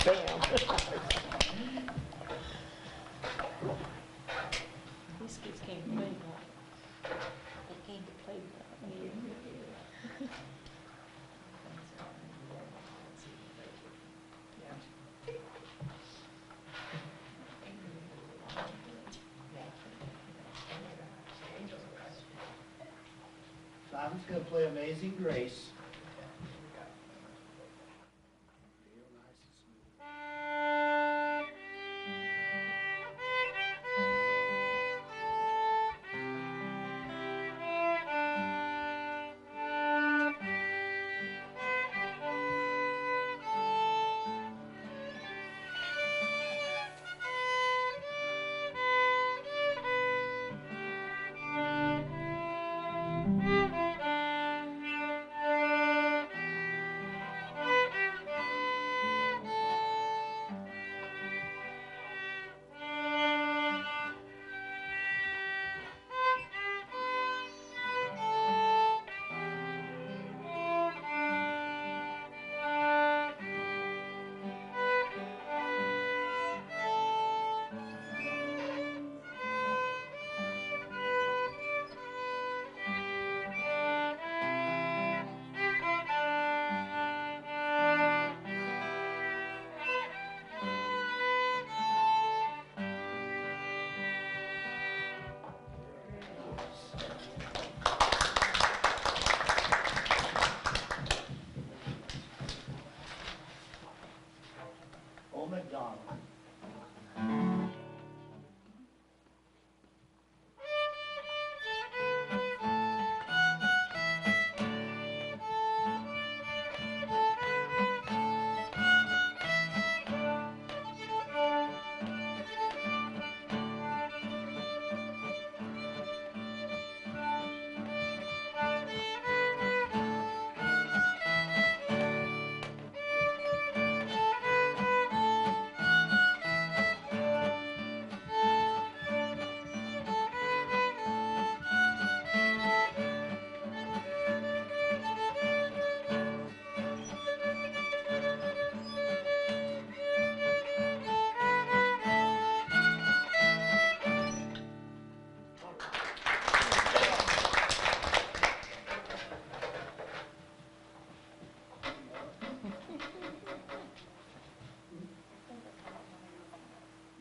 Bam. These kids came to play ball. They came to play ball. Simon's gonna play Amazing Grace. Old MacDonald.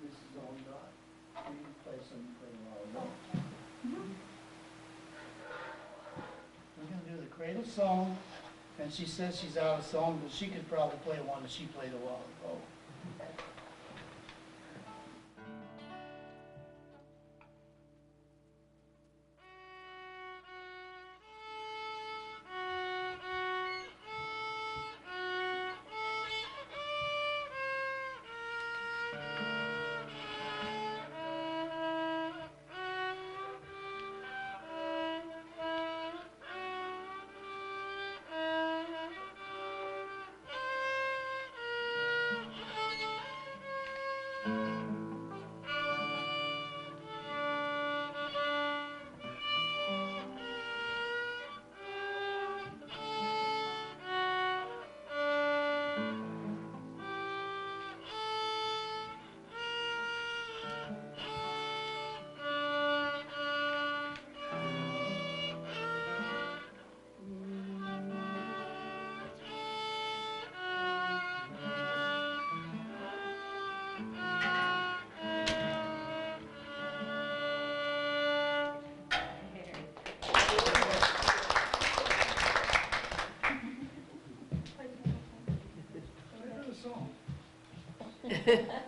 This is on God. We can play something along. We're gonna do the Cradle song, and she says she's out of song, but she could probably play one that she played a while ago.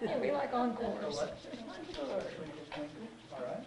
Yeah, we like encores. All right.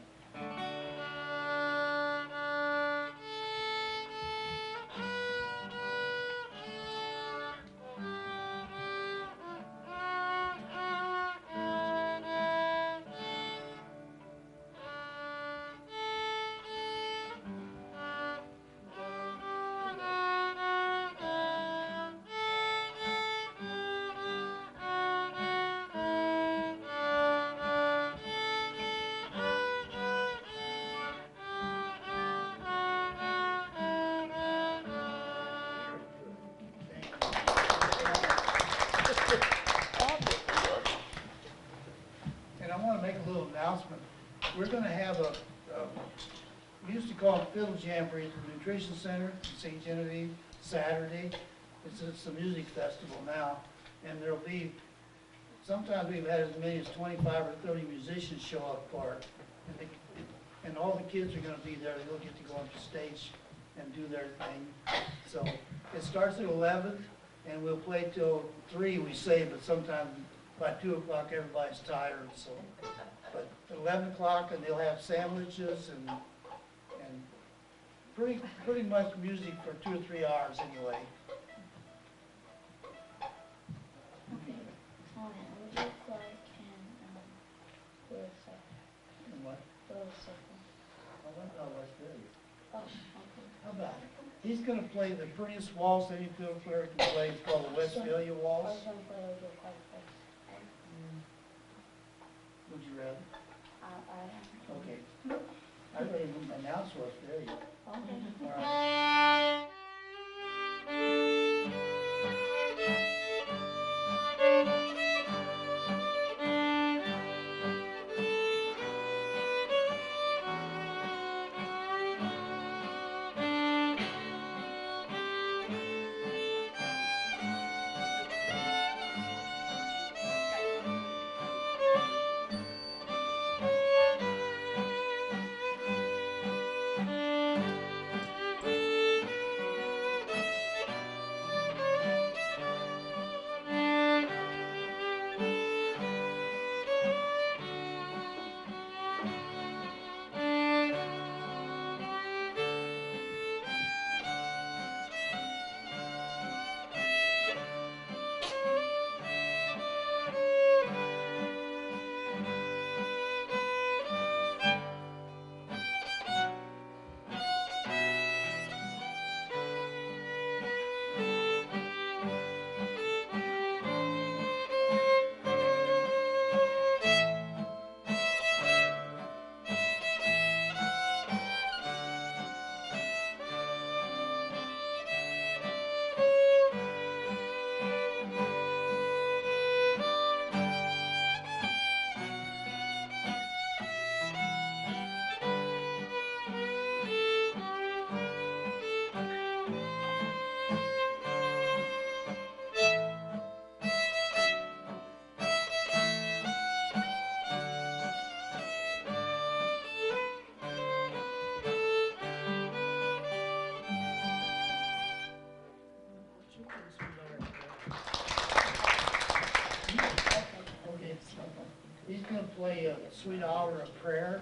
announcement. We're gonna have we used to call it Fiddle Jamboree at the Nutrition Center in St. Genevieve, Saturday. It's a music festival now, and there'll be, sometimes we've had as many as 25 or 30 musicians show up for it. And all the kids are gonna be there, they'll get to go on the stage and do their thing. So, it starts at 11, and we'll play till 3, we say, but sometimes by 2 o'clock, everybody's tired, so. But at 11 o'clock, and they'll have sandwiches and pretty much music for 2 or 3 hours anyway. And what? Oh, West Philly. How about it? He's gonna play the prettiest waltz any fiddle player can play. It's called the Westphalia Waltz. Would you rather? Okay. I'd rather announce Westphalia. All right. Okay, he's gonna play a Sweet Hour of Prayer.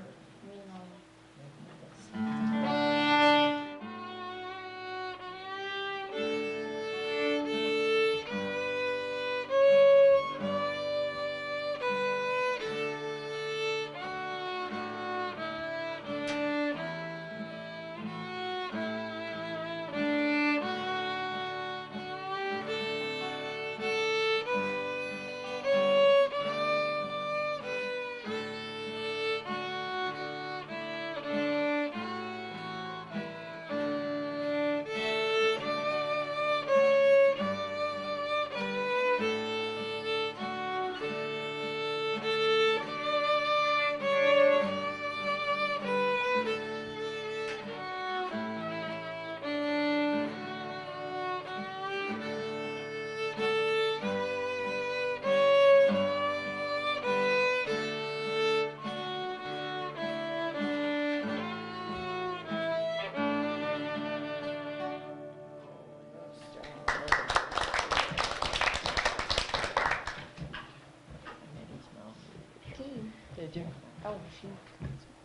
Did you? Oh, shoot.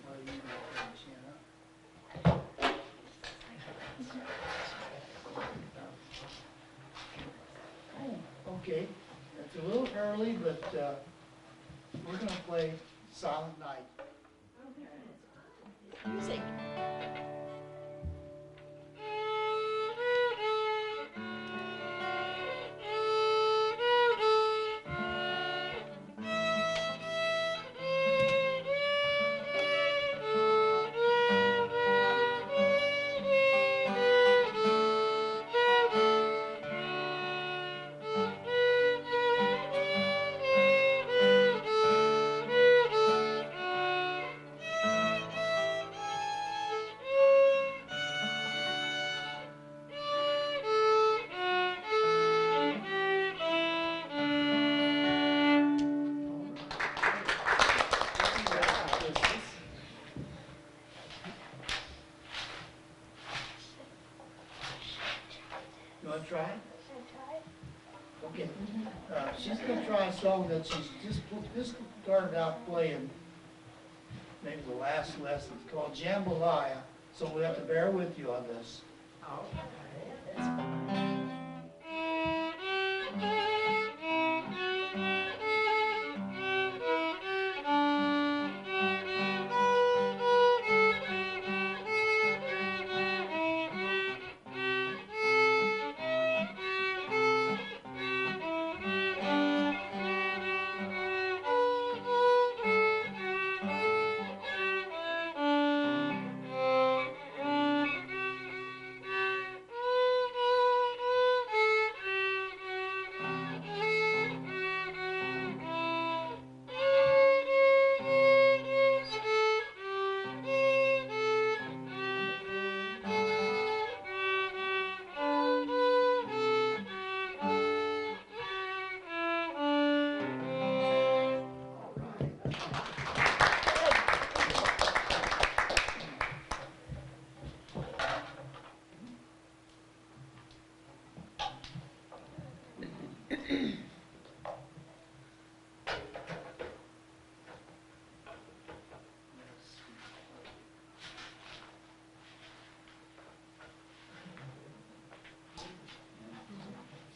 Well, you know, Shanna. Oh, okay, it's a little early, but we're gonna play Silent Night. Music. Thank you. Okay, she's gonna try a song that she's just started out playing, maybe the last lesson. It's called Jambalaya, so we have to bear with you on this.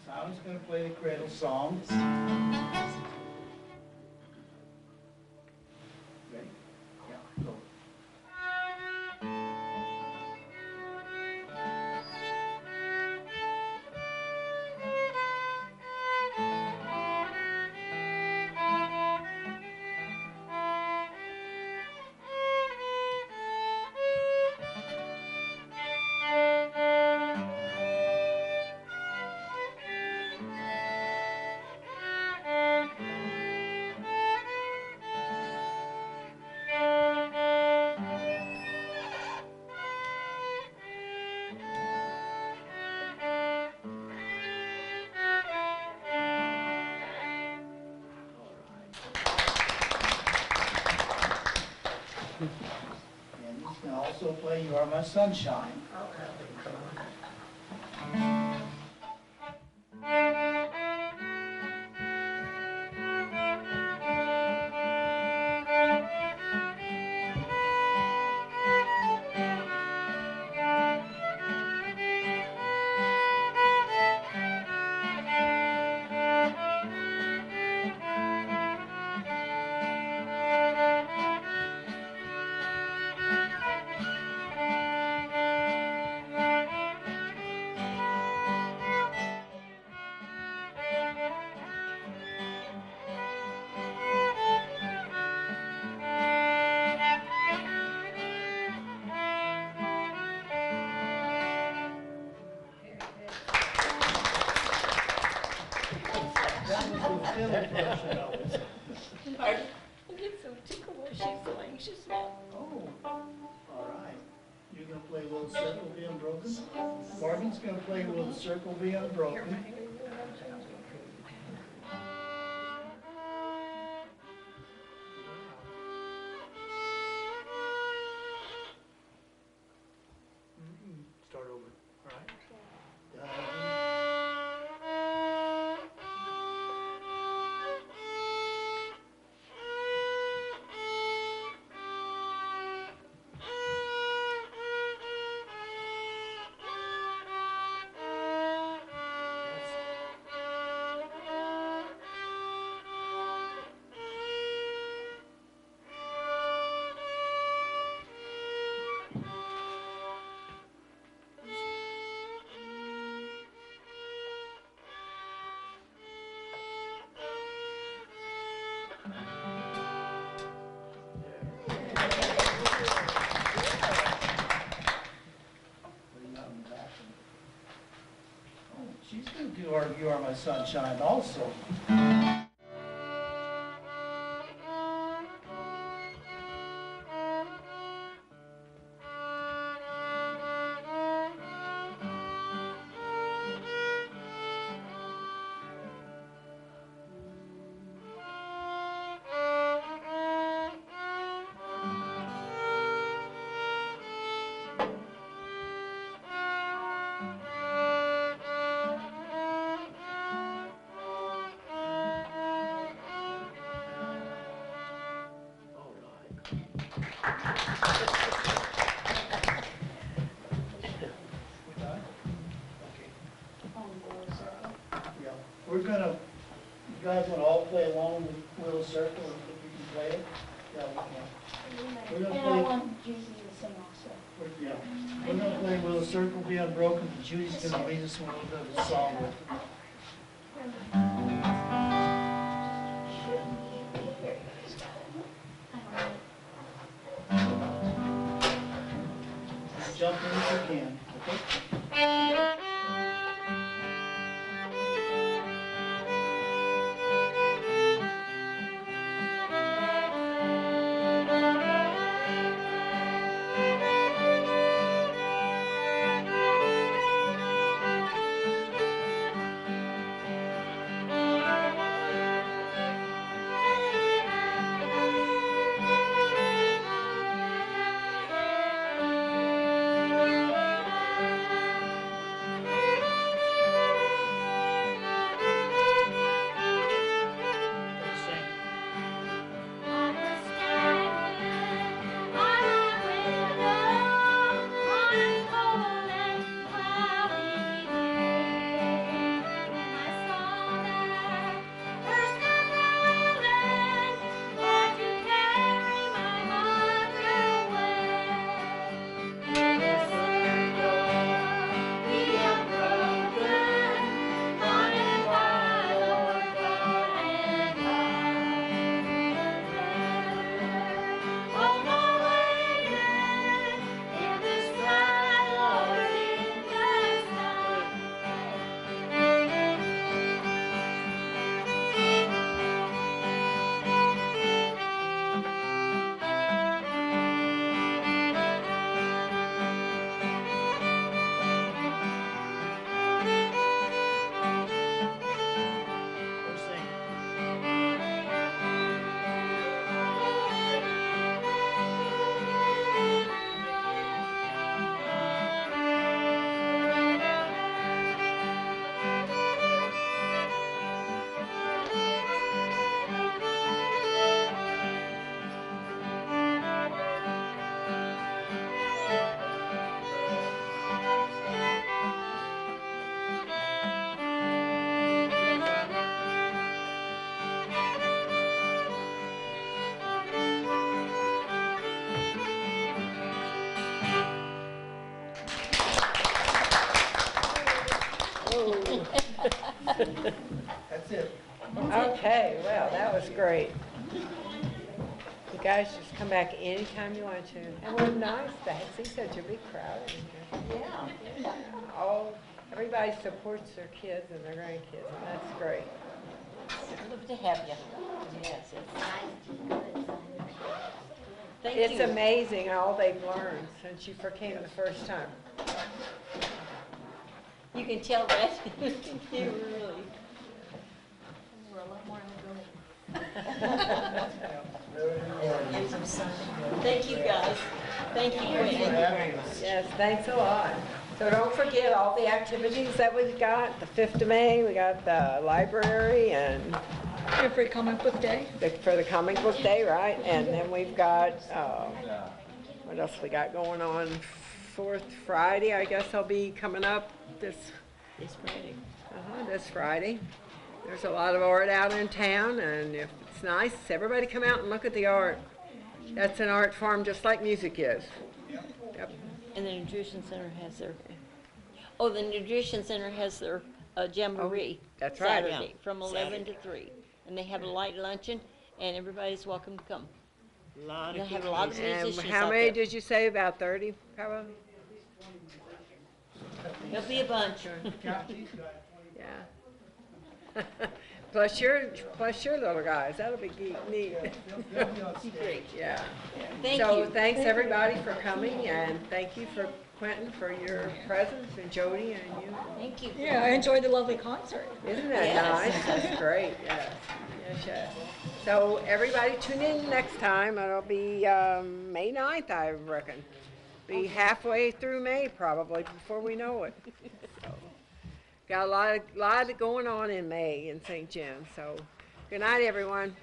Simon's going to play the cradle song. Ready? Yeah, go. And he's going to also play You Are My Sunshine. That was the fiddle version of it. I get so tickled when she's so anxious now. Oh, all right. You're going to play Will the Circle Be Unbroken? Morgan's going to play Will the Circle Be Unbroken? Start over, all right? She's going to do You Are My Sunshine also. Yeah, we're gonna, you guys wanna all play along with Wheel Circle, if we can play it? Yeah, we can. We're And gonna I play, want Juicy to sing also. yeah, we're gonna play Wheel Circle, Be Unbroken, and Judy's gonna lead us with a little bit of a song with it. Jump in if you can, okay? That's it. Okay, well, that was great. You guys just come back anytime you want to. And we're nice to see such a big crowd in here. Yeah. Everybody supports their kids and their grandkids, and that's great. Love to have you. Yes, Thank It's you. amazing all they've learned since you came the first time. You can tell that. You really. we're a lot more outgoing. Thank you, guys. Thank you, Thanks for Gwen. having us. Yes, thanks a lot. So don't forget all the activities that we've got. The 5th of May, we got the library and Every comic book day. for the comic book day, right? And then we've got, what else we got going on? 4th Friday, I guess I'll be coming up this Friday. There's a lot of art out in town, and if it's nice, everybody come out and look at the art. That's an art form just like music is. Yep. And the Nutrition Center has their, the Nutrition Center has their jamboree. That's right. Saturday, from 11 to 3. And they have a light luncheon, and everybody's welcome to come. They have a lot of And musicians how out many there. did you say? About 30, probably? There'll be a bunch. Yeah. Plus your little guys. That'll be neat. Great. Yeah. Thank So you. thanks everybody for coming, and thank you for Quentin for your presence, and Jody and you. Thank you. Yeah, I enjoyed the lovely concert. Isn't that Yes. nice? That's great. Yes. Yes, yes. So everybody tune in next time. It'll be May 9th, I reckon. Be halfway through May probably before we know it. So, got a lot going on in May in St. John. So good night, everyone.